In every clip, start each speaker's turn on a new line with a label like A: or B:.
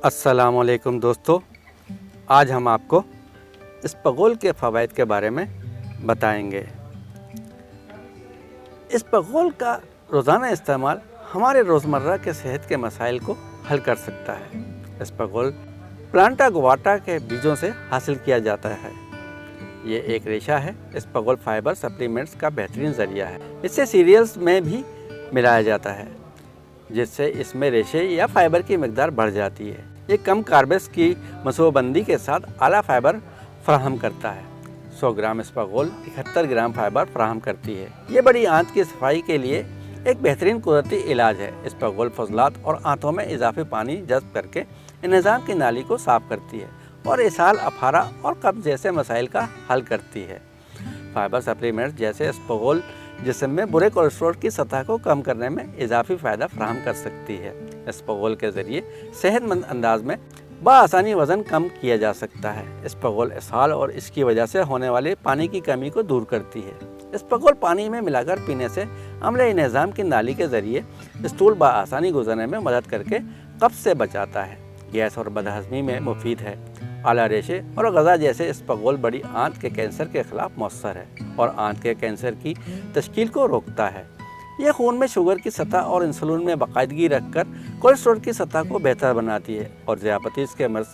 A: अस्सलामुअलैकुम दोस्तों, आज हम आपको इसबगोल के फ़वाइद के बारे में बताएंगे। इसबगोल का रोज़ाना इस्तेमाल हमारे रोज़मर्रा के सेहत के मसाइल को हल कर सकता है। इसबगोल प्लांटा गुआटा के बीजों से हासिल किया जाता है। ये एक रेशा है। इसबगोल फाइबर सप्लीमेंट्स का बेहतरीन ज़रिया है। इसे सीरियल्स में भी मिलाया जाता है, जिससे इसमें रेशे या फाइबर की मकदार बढ़ जाती है। ये कम कार्ब्स की मनसूबाबंदी के साथ आला फाइबर फराहम करता है। 100 ग्राम इसबगोल 71 ग्राम फाइबर फराहम करती है। ये बड़ी आंत की सफाई के लिए एक बेहतरीन कुदरती इलाज है। इसबगोल फजलात और आंतों में इजाफी पानी जज्ब करके निज़ाम की नाली को साफ़ करती है और इसहाल, अफारा और कब्ज़ जैसे मसाइल का हल करती है। फाइबर सप्लीमेंट्स जैसे इसबगोल जिस्म में बुरे कोलेस्ट्रॉल की सतह को कम करने में इजाफी फ़ायदा फराहम कर सकती है। इसबगोल के ज़रिए सेहतमंद अंदाज में बआसानी वज़न कम किया जा सकता है। इसबगोल इसहाल और इसकी वजह से होने वाली पानी की कमी को दूर करती है। इसबगोल पानी में मिलाकर पीने से अम्ल निज़ाम की नाली के ज़रिए स्टूल बआसानी गुजरने में मदद करके कब्ज़ से बचाता है। गैस और बदहज़मी में मुफीद है। आला रेशे और गज़ा जैसे इसबगोल बड़ी आंत के कैंसर के ख़िलाफ़ मौसर है और आंत के कैंसर की तश्कील को रोकता है। यह खून में शुगर की सतह और इंसुलिन में बाकायदगी रखकर कोलेस्ट्रॉल की सतह को बेहतर बनाती है और ज़ियापतीस के मर्ज़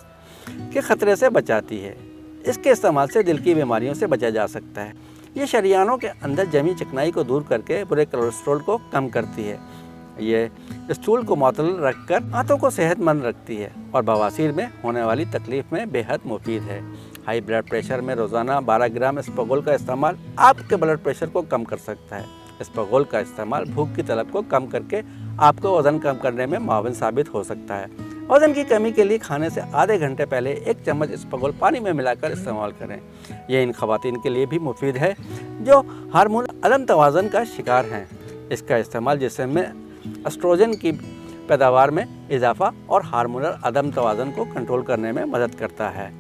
A: के ख़तरे से बचाती है। इसके इस्तेमाल से दिल की बीमारियों से बचा जा सकता है। ये शरियानों के अंदर जमी चिकनाई को दूर करके बुरे कोलेस्ट्रॉल को कम करती है। ये स्टूल को मुअत्तल रखकर आंतों को सेहतमंद रखती है और बवासीर में होने वाली तकलीफ में बेहद मुफीद है। हाई ब्लड प्रेशर में रोज़ाना 12 ग्राम इसबगोल का इस्तेमाल आपके ब्लड प्रेशर को कम कर सकता है। इसबगोल का इस्तेमाल भूख की तलब को कम करके आपको वज़न कम करने में मुआविन साबित हो सकता है। वज़न की कमी के लिए खाने से आधे घंटे पहले 1 चम्मच इसबगोल पानी में मिलाकर इस्तेमाल करें। ये इन ख़वातीन के लिए भी मुफीद है जो हार्मोन अदम तवाज़न का शिकार हैं। इसका इस्तेमाल जिस्म में एस्ट्रोजन की पैदावार में इजाफा और हार्मोनल अदम तवाज़न को कंट्रोल करने में मदद करता है।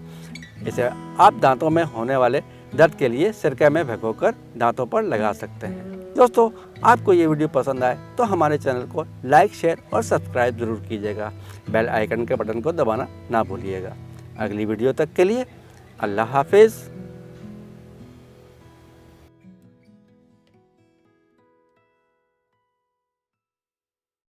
A: इसे आप दांतों में होने वाले दर्द के लिए सिरके में भिगोकर दांतों पर लगा सकते हैं। दोस्तों, आपको ये वीडियो पसंद आए तो हमारे चैनल को लाइक, शेयर और सब्सक्राइब ज़रूर कीजिएगा। बेल आइकन के बटन को दबाना ना भूलिएगा। अगली वीडियो तक के लिए अल्लाह हाफिज़।